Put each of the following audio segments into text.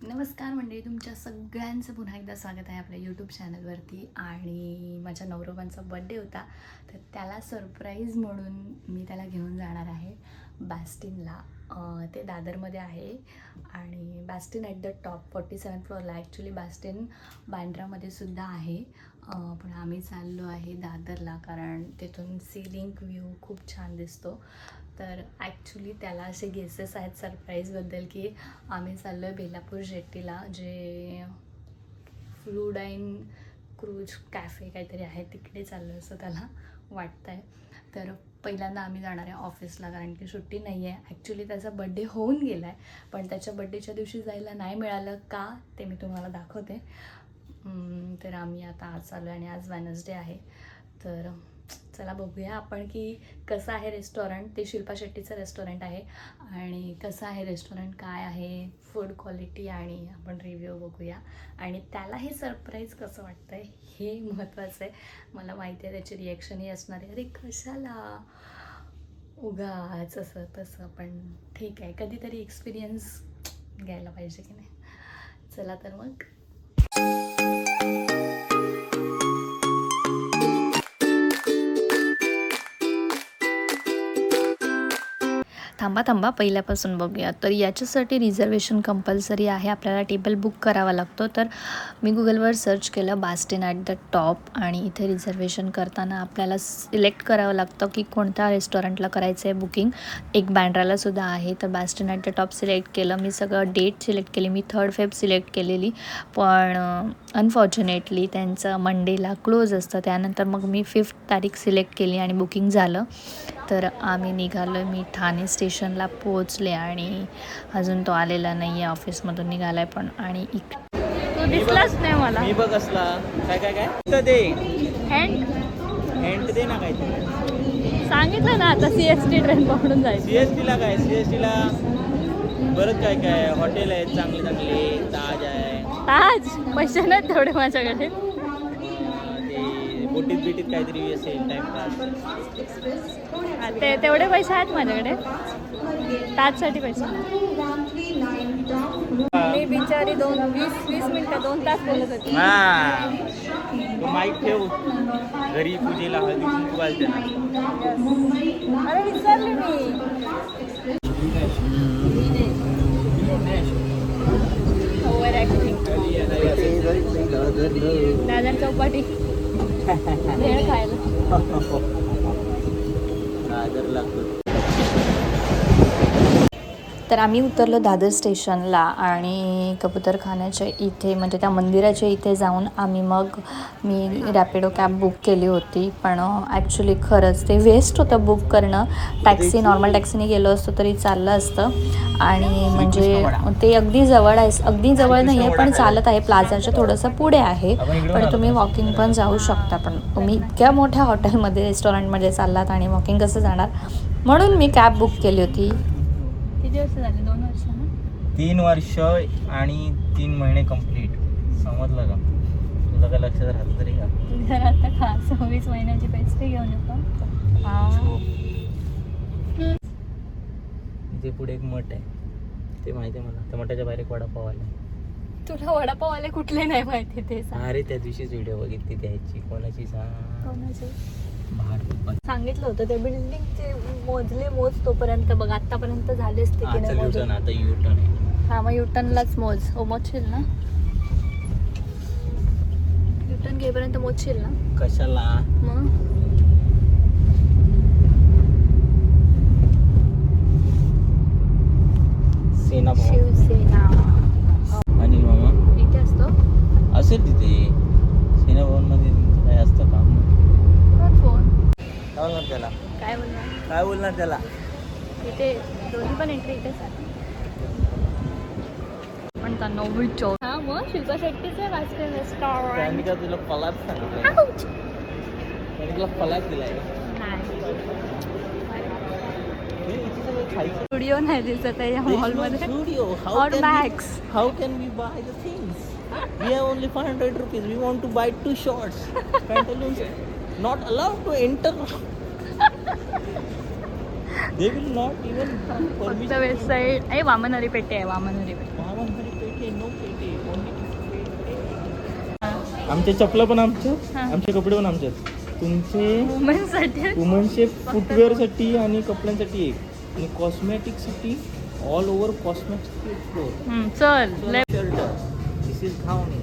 नमस्कार मंडळी, तुमच्या सगळ्यांचं पुन्हा एकदा स्वागत आहे आपल्या यूट्यूब चॅनलवरती. आणि माझ्या नवरोबांचा बड्डे होता, तर त्याला सरप्राईज म्हणून मी त्याला घेऊन जाणार आहे बॅस्टिनला. ते दादरमध्ये आहे आणि बॅस्टिन ॲट द टॉप 47 फ्लोअरला. ॲक्च्युली बॅस्टिन बांद्रामध्ये सुद्धा आहे, पण आम्ही चाललो आहे दादरला कारण तिथून सीलिंग व्ह्यू खूप छान दिसतो. तर ॲक्च्युली त्याला असे गेसेस आहेत सरप्राईजबद्दल की आम्ही चाललो आहे बेलापूर जेट्टीला, जे फ्लूडाईन क्रूज कॅफे काहीतरी आहे, तिकडे चाललो आहे असं त्याला वाटतं आहे. तर पहिल्यांदा आम्ही जाणार आहे ऑफिसला कारण की सुट्टी नाही आहे. ॲक्च्युली त्याचा बड्डे होऊन गेला आहे, पण त्याच्या बड्डेच्या दिवशी जायला नाही मिळालं का ते मी तुम्हाला दाखवते. तर आम्ही आता आज चाललो आहे आणि आज वेनसडे आहे. तर चला बघूया आपण की कसं आहे रेस्टॉरंट. ते शिल्पा शेट्टीचं रेस्टॉरंट आहे आणि कसं आहे रेस्टॉरंट, काय आहे फूड क्वालिटी, आणि आपण रिव्ह्यू बघूया. आणि त्याला हे सरप्राईज कसं वाटतं आहे हे महत्त्वाचं आहे. मला माहिती आहे त्याची रिॲक्शनही असणार आहे, अरे कशाला उगाच असं तसं, पण ठीक आहे, कधीतरी एक्सपिरियन्स घ्यायला पाहिजे की नाही. चला तर मग. थांबा पहिल्यापासून बघूया. तर याच्यासाठी रिझर्वेशन कंपल्सरी आहे, आपल्याला टेबल बुक करावा लागतो. तर मी गुगलवर सर्च केलं बॅस्टिन ॲट द टॉप आणि इथे रिझर्वेशन करताना आपल्याला सिलेक्ट करावं लागतं की कोणत्या रेस्टॉरंटला करायचं आहे बुकिंग. एक बँड्रालासुद्धा आहे, तर बॅस्टिन ॲट द टॉप सिलेक्ट केलं मी. सगळं डेट सिलेक्ट केली मी, 3 फेब सिलेक्ट केलेली, पण अनफॉर्च्युनेटली त्यांचं मंडेला क्लोज असतं. त्यानंतर मग मी 5 तारीख सिलेक्ट केली आणि बुकिंग झालं. तर आम्ही निघालो, मी ठाणे स्टेशनला पोहोचले आणि अजून तो आलेला नाही आहे, ऑफिसमधून निघाला आहे पण. आणि तो दिसलाच नाही मला. मी बघ असला काय काय काय तर दे हँड दे ना काय सांगितलं ना आता CST ट्रेन पकडून जायचं. सीएसटीला काय सीएसटीला बरंच काय काय हॉटेल आहेत चांगले चांगले, ताज आहे. ताज पैसे नाहीत तेवढे माझ्याकडे. ते बोटीत बिटीत काहीतरी असेल टाइमपास. ते तेवढे पैसे आहेत माझ्याकडे, ताजसाठी पैसे. मी बिचारी 20 मिनिटं 2 तास बोलत होती. हा तो माईक ठेव, घरी पूजेला हळदी कुंकू घालते ना. अरे विसरले मी. Over acting. दादर चौपाटी भेळ खायला. तर आम्ही उतरलो दादर स्टेशनला आणि कबूतरखान्याच्या इथे, म्हणजे त्या मंदिराच्या इथे जाऊन मी रॅपिडो कॅब बुक केली होती. पण ॲक्च्युली खरंच ते वेस्ट होतं बुक करणं. नॉर्मल टॅक्सीने गेलो असतो तरी चाललं असतं. आणि म्हणजे ते अगदी जवळ आहे, अगदी जवळ नाही आहे पण चालत आहे, प्लाझाच्या थोडंसं पुढे आहे, पण तुम्ही वॉकिंग पण जाऊ शकता. पण तुम्ही इतक्या मोठ्या हॉटेलमध्ये रेस्टॉरंटमध्ये चाललात आणि वॉकिंग कसं जाणार, म्हणून मी कॅब बुक केली होती. किती वर्ष झाले? 2 वर्ष ना. 3 वर्ष आणि 3 महिने कंप्लीट. समजलं का तुझं? काय लक्षात राहतं तरी का? जरा आता खा, 26 महिन्याची पेस्ट्री घेऊन येतो. इथे पुढे एक मठ आहे, ते माहिती आहे मला. त्या मठाच्या बाहेर एक वडापाव आला. तुला वडापाववाले कुठले नाही माहिती ते सांग. अरे त्या दिवशीच व्हिडिओ बघितली त्याची. कोणाची सांग? कोणाचे? बाहेर सांगितलं होतं ते बिल्डिंगचे मोज तोपर्यंत बघ, आतापर्यंत झालेच ते की नाही मोजून. आता युटर्न आहे. हा मग युटर्नलाच मोजशील ना, युटर्न घेईपर्यंत मोजशील ना. कशाला? मग सेना भवन. शिवसेना अनिल मामा इथे असतो. असेल तिथे सेना भवन मध्ये काय असतं काम? फोन काय बोलणार त्याला? काय बोलणार त्याला? इथे दोन्ही पण एंट्री इथेच आहे. पण त्यांना उलटो. हा मग शिल्पा शेट्टीचे वाचते रेस्टॉरंट. त्यांनी का तुला पलाट सांगितलं? त्यांनी तुला पलाट दिलाय? स्टुडिओ नाही दिसत आहे या मॉलमध्ये. Studio. Or bags. How can we buy the things? We have only 500 rupees. We want to buy 2 shorts. Pantaloons not allowed to enter. They will not even फक्त permission. वेबसाईट. वामनहरी पेठे आहे, वामनहरी पेठे. No आमचे चपला पण आमचे, हा. आमचे कपडे पण आमचे. तुमचे वुमेनसाठी वुमनचे फुटवेअरसाठी आणि कपड्यांसाठी एक, आणि कॉस्मॅटिकसाठी ऑल ओव्हर कॉस्मॅटिक फ्लोर. चल लय दिस इज घावणी,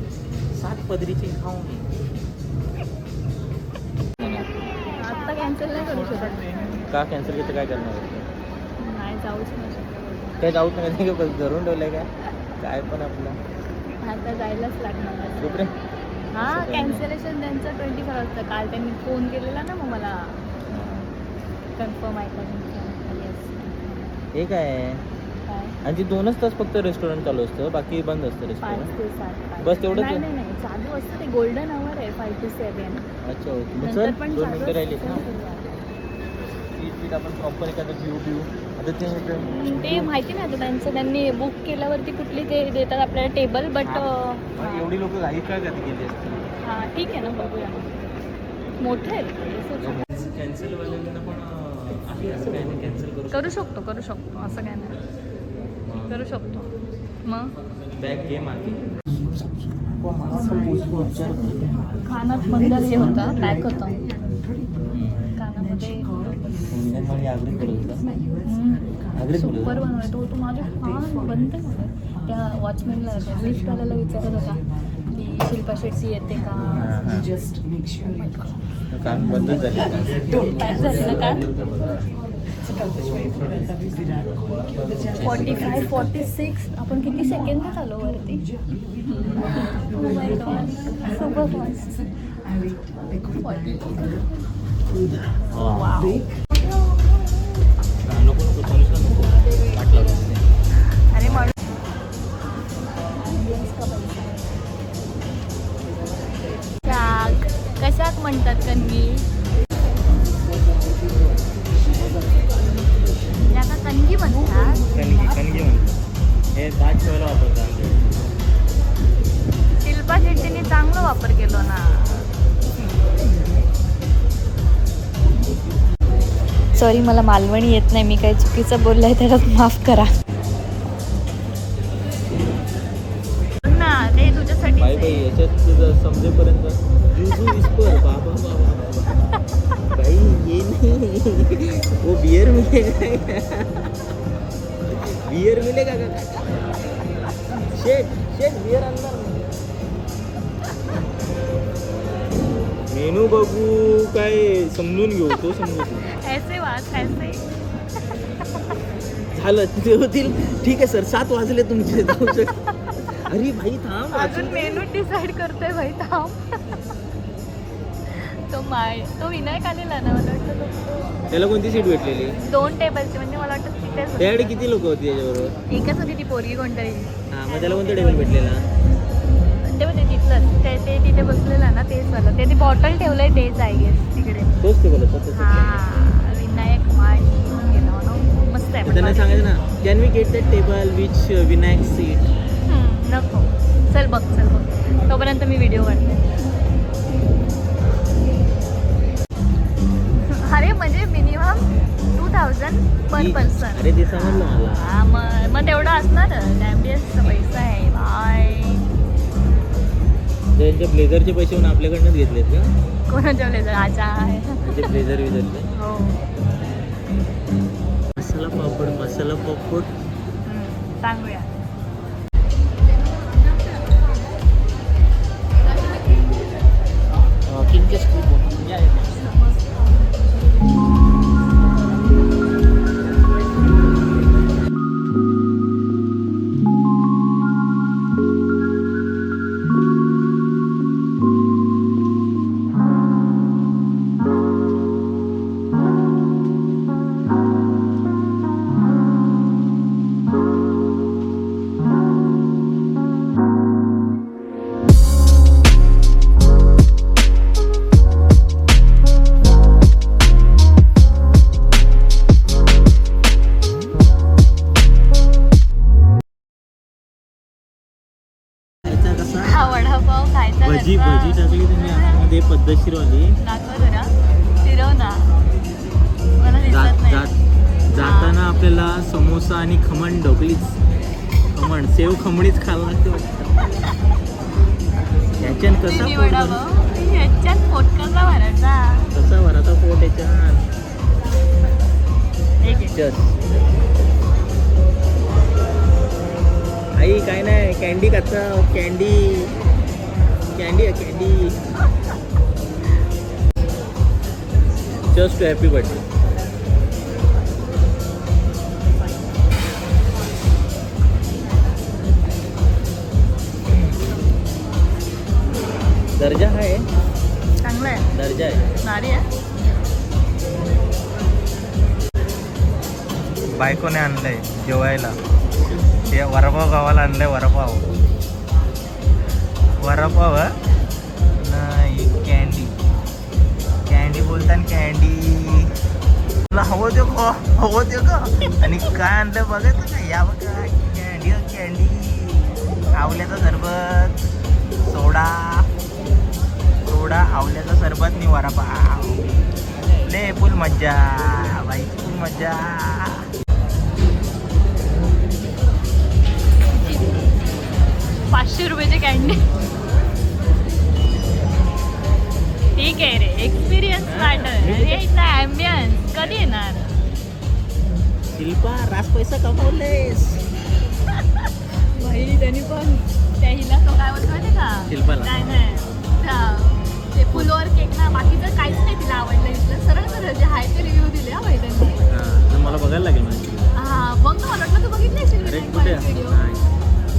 7 पदरीची घावणी. आता कॅन्सल नाही करू शकत. का कॅन्सल केलं काय करणार? नाही जाऊच नाही शकत. काय जाऊच नाही का, धरून ठेवलंय काय पण आपलं. आता जायलाच लागणार. दुसरे हा कॅन्सलेशन त्यांचं 24 वाजता. काल त्यांनी फोन केलेला ना मग मला कन्फर्म आहे का तुमचं. येस. हे काय आहे? काय आणि ती 2च तास फक्त रेस्टॉरंट चालू असतं, बाकी बंद असतं 5 रेस्टॉरंट. ते 7. बस तेवढंच आहे? नाही नाही चालू असतं ते गोल्डन आवर आहे 5 to 7. अच्छा ओके. मग नंतर चल पण 2 चालू मिनिटं राहिली ना. असतं. सीट आपण प्रॉपर एखादं व्ह्यू आता ते माहिती नाही आता त्यांचं. त्यांनी बुक केल्यावरती कुठली ते देतात आपल्याला टेबल. बट एवढी लोक घाई काय गेली असतील. हां ठीक आहे ना, बघूया. मोठे आहेत. कॅन्सल वाल्यांना पण आहे असं काय नाही, कॅन्सल करू शकतो असं काय नाही, करू शकतो. मग बॅग घे मागे. कानात मंगल हे होतं, पॅक होतं कानामध्ये. सुपर बनवतो तो माझ्या हां बनते मला. त्या वॉचमॅनला लिफ्टवाल्याला विचारत होता की शिल्पा शेट्टी येते का. कान बंदच झाले. पॅक झाले ना का. 45, 46. आपण किती सेकंदात आलो वरती. Oh my God. Super fast. Wow. अरे म्हणून कशाक म्हणतात कणगी. याला कणगी म्हणतात. कणगी म्हणतात. हे भात ठेवायला वापरतात आमच्याकडे. शिल्पा शेट्टीने चांगला वापर केलो ना. सॉरी मला मालवणी येत नाही. मी काही चुकीचं बोललंय त्याला माफ करा ना. ते तुझ्यासाठी बाई बाई याच्यात तुझं समजेपर्यंत इस्पर बाबा बाबा बाई ये नाही वो बियर मिलेगा. बियर मिलेगा का? शेट बियर आणणार नाही. मेनू बघू काय समजून घेऊ, तो समजू. ऐसे वाच ऐसे. झालं तिथे होतील. ठीक आहे सर 7 वाजले तुमचे. अरे भाई थांब, अजून मेनू डिसाईड करतोय भाई, थांब. तो विनायक आलेला ना, मला वाटतं त्याला कोणती सीट भेटलेली? 2 टेबलची. म्हणजे मला वाटतं तिथेच त्याकडे किती लोक होती त्याच्याबरोबर? एकच होती ती पोरगी कोणतरी. हां मग त्याला कोणता टेबल भेटलेला? ते पण तिथलंच ते तिथे बसलेला ना, तेच वाला. ते बॉटल ठेवलंय तेच आहे गेस तिकडे. तोच टेबल होता. हां विनायक माळी गेला ना. मस्त आहे. त्यांना सांगायचं ना, can we get that table which Vinayak seat. नको. चल बघ तोपर्यंत मी व्हिडिओ काढते. अरे म्हणजे मिनिमम 2000 पर पर्सन. अरे ते समजलं मला. हां मग तेवढं असणार. ॲम्बियन्सचा पैसा आहे बाय. त्यांच्या ब्लेझरचे पैसे पण आपल्याकडनंच घेतलेत का? कोणाच्या ब्लेझर आजा आहे. म्हणजे ब्लेझर विझरचे. हो मसाला पापड सांगूया. किंग स्कूप या हा वडापाव खायचा. भजी टाकली तुम्ही आतमध्ये पद्धतशीरवाली. दाखव जरा. फिरव ना, मला दिसत नाही. जाताना आपल्याला समोसा आणि खमण ढोकलीच. खमण सेव खमणीच खायला लागते. याच्यान कसा मिनी पोट भरेल? वडापाव ह्याच्यात पोट कसा भरायचा कसा भराचा पोट याच्यान? एक आहे. चल आई काय नाही कॅन्डी खाचा कॅन्डी कॅन्डी आहे candy just to happy birthday दर्जा आहे चांगलं आहे दर्जा आहे भारी आहे बायकोने आणलंय जेवायला ते वडापाव गावाला आणलंय वडापाव वडापाव नाही कॅन्डी कॅन्डी बोलताना कॅन्डी तुला हवं देऊ का हवं देऊ का आणि काय आणलं बघायचं का या बघा कॅन्डी कॅन्डी आवल्याचं सरबत सोडा सोडा आवल्याचं सरबत नि वडापाव ले फुल मज्जा बाई फुल मज्जा 500 रुपयाची कॅन्डी ठीक आहे रे एक्सपिरियन्स वाटत अरे इथला ॲम्बियन्स कधी येणार शिल्पा रास पैसा कमवलेस भाई त्यांनी पण त्या हिला तो काय बोलतो माहिती का शिल्पाला? नाही नाही ते फुलवर केक ना बाकीचं काहीच नाही तिला आवडलं इथलं सरळ सरळ जे आहे ते रिव्ह्यू दिले हा भाई त्यांनी तर मला बघायला लागेल माझी हा बघ ना मला वाटलं तू बघितली असेल अरे कुठे व्हिडिओ नाही.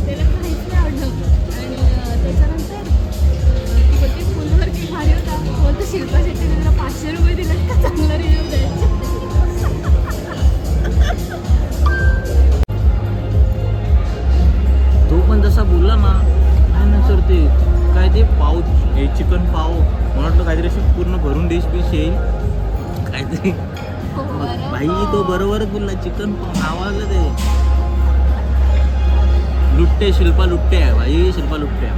त्याला काहीच नाही आवडलं आणि त्याच्यानंतर ती बोलते फुलवर केक भारी होता बोलतो शिल्पा शेट्टीने तिला 500 रुपये दिले का चांगला रिव्ह्यू द्यायचे तो पण जसा बोलला ना नाही ना सर ते काय ते पाव हे चिकन पाव मला वाटलं काहीतरी अशी पूर्ण भरून डिश बिश येईल काहीतरी भाई तो बरोबरच बोलला चिकन पाव नावाजलं ते लुट्टे शिल्पा लुट्टे आहे भाई शिल्पा लुट्टे आहे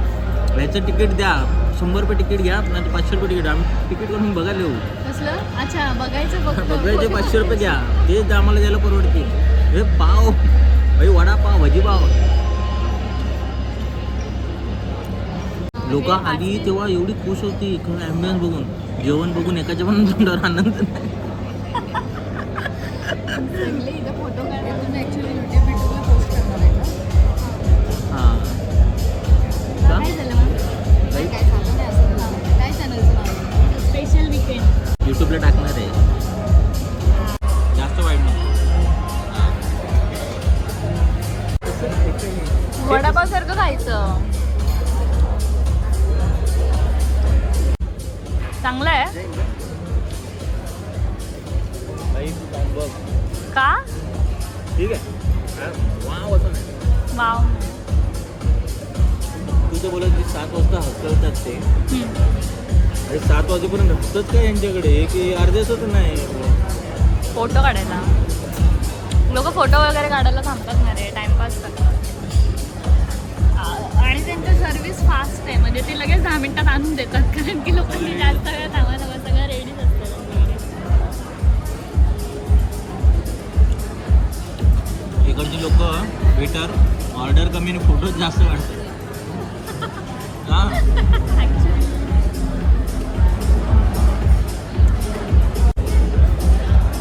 ह्याचं तिकीट द्या 100 रुपये तिकीट घ्या नाही तर 500 रुपये तिकीट आम्ही तिकीट करून बघायला येऊ कसलं अच्छा बघायचं फक्त बघायचे 500 रुपये घ्या ते आम्हाला द्यायला परवडते हे पाव भाई वडापाव भजीपाव लोक आली तेव्हा एवढी खुश होती ॲम्बियन्स बघून जेवण बघून एकाच्या पण तोंडावर आनंद नाही सगळे इथं फोटो काढायला तुम्ही ॲक्च्युली युट्यूब व्हिडिओला पोस्ट करणार आहे का हां काय झालं मॅम काय झालं नाही असं नाव आहे. काय चॅनलचं नाव आहे स्पेशल विकेंड यूट्यूबला टाकणार आहे जास्त वाईट नाही वडापाव सारखं खायचं चांगलं आहे भाई तू जाऊन बघ का ठीक आहे वाव असं नाही वाव तू तर बोलत 7 वाजता हसवतात ते अरे 7 वाजेपर्यंत हसतात का यांच्याकडे की अर्ध्याच नाही फोटो काढायला लोक फोटो वगैरे काढायला थांबतात ना रे टाइमपास करतात आणि त्यांचं सर्व्हिस फास्ट आहे म्हणजे ते लगेच 10 मिनिटात आणून देतात कारण की लोकांनी जास्त वेळ थांबायला सगळं रेडीच असतं इकडची लोक वेटर ऑर्डर कमी आणि फोटो जास्त काढतात हां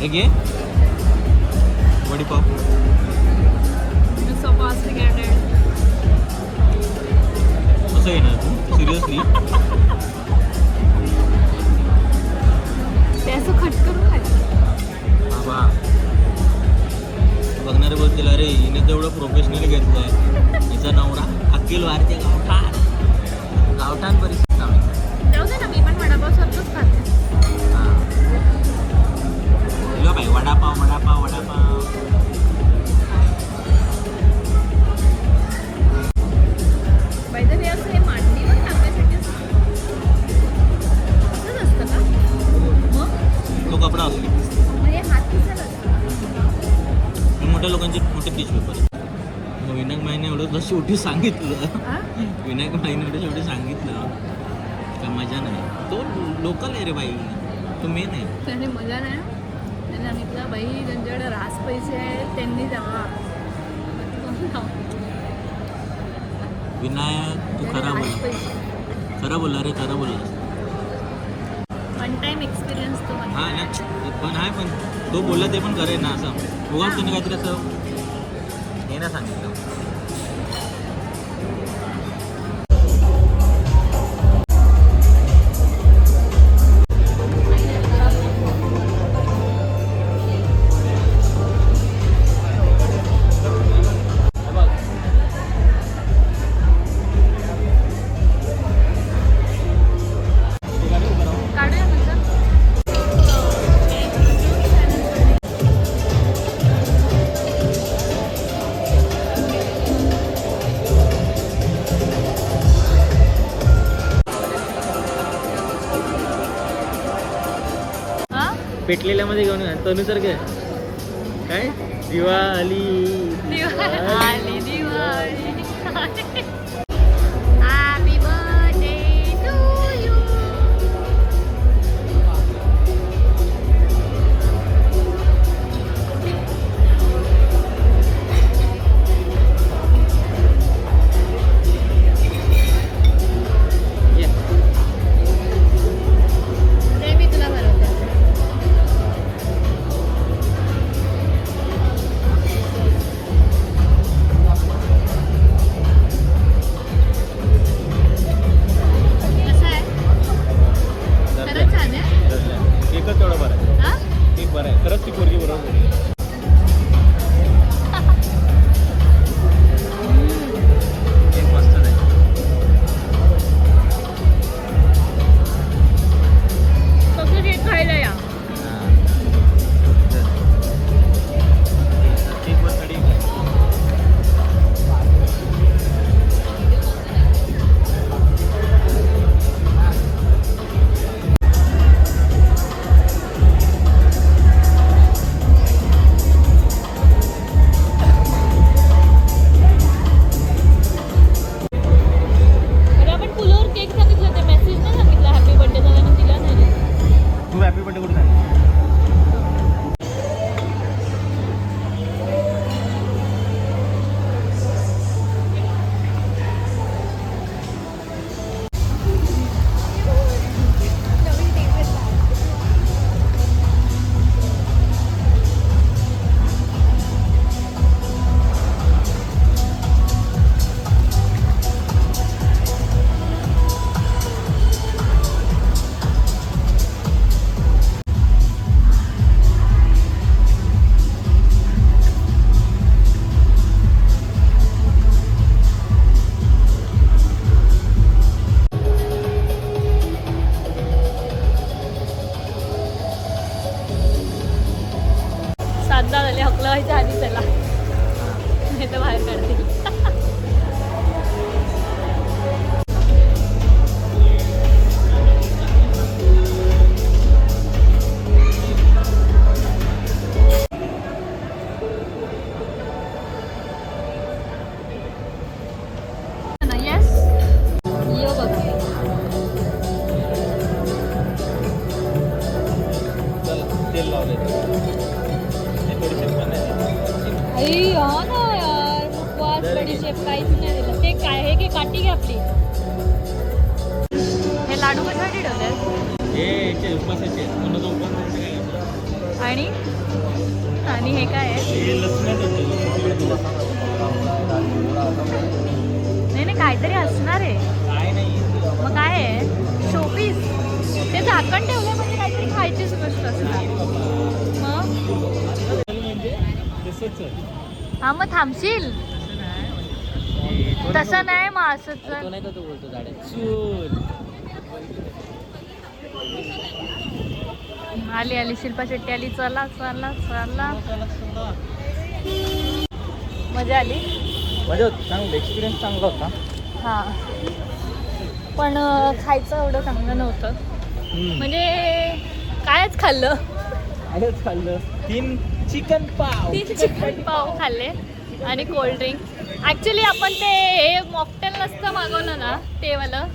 एक घे वडीपाव सो फास्ट गेटेड कसं येणार तू सिरियसली ते असं खट करून खायचं बाबा बघणारे बोलतील अरे हिने तेवढं प्रोफेशनली घेतलं आहे हिचा नवरा अखिल भारतीय गावठाण परिस्थिती आम्ही जाऊ दे ना मी पण वडापाव सारखंच खाते हां लो भाई वडापाव वडापाव वडापाव पाहिजे हे असं हे मांडणीवर टाकण्यासाठी असंच असतं का मग तो कपडा असतो हे हात किसायला असतं हे मोठ्या लोकांचे मोठे टिश्यू पेपर मग विनायक माहीने एवढं शेवटी सांगितलं विनायक माहीने एवढं शेवटी सांगितलं का मजा नाही तो लोकल आहे रे बाई तो मेन आहे त्याने मजा नाही त्याने सांगितलं बाई ज्यांच्याकडे रास पैसे आहेत त्यांनी जावा विनायक तू खरा बोल खरं बोलला रे, खरं बोलला. वन टाइम एक्सपिरियन्स तो हा नाही पण आहे, पण तो बोलला ते पण करेल ना. असं उगाच त्याने काहीतरी असं हे नाही सांगितलं. काढूया नंतर. हा पेटलेल्यामध्ये घेऊन तनुसारखं काय Diwali Diwali Diwali happy birthday to you. ते मी तुला भरवते. कसं आहे? खरंच छान आहे. एकच तेवढं बरं आहे. हा एक बरं आहे खरंच, ती पोरगी बरोबर बोलली. एक मस्त आहे. फक्त केक खायला या. एक बर्थडे अरे आपण फुलावर केक सांगितलं ते मेसेज नाही सांगितला हॅपी बर्थडे झाल्यानं दिला नाही रे. तू हॅपी बर्थडे कुठे झाली? साधा झाले हकलवायच्या आधी त्याला नाही तर बाहेर काढतील. येस यो बघ. चला तेल लावले थोडीशी पण नाही. आई हा ना यार उपवास बडीशेप काहीच नाही दिलं. ते काय हे की काठी घे आपली. हे लाडू कशासाठी ठेवले? हे याचे उपवासाचे कोणाचा उपवास नाही काय आणि आणि हे काय आहे? हे लसणाचं नाही नाही काहीतरी असणार आहे. काय नाही. मग काय आहे? शोपीस. ते झाकण ठेवलं म्हणजे काहीतरी खायचीच गोष्ट असणार. मग म्हणजे तसंच हा मग थांबशील. तसं नाही मग असंच तो नाही का तू बोलतो झाडे चूल. आली आली शिल्पा शेट्टी आली. चला चला चला मजा आली. मजा होती, चांगलं एक्सपिरियन्स चांगला होता. हां पण खायचं एवढं चांगलं नव्हतं. म्हणजे कायच खाल्लं. आलंच खाल्लं 3 चिकन पाव. 3 चिकन पाव खाल्ले आणि कोल्ड्रिंक. ॲक्च्युली आपण ते हे मॉकटेल नसतं मागवलं ना ते वालं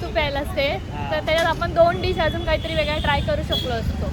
तू प्यायलाच ते तर त्याच्यात आपण 2 डिश अजून काहीतरी वेगळा ट्राय करू शकलो असतो.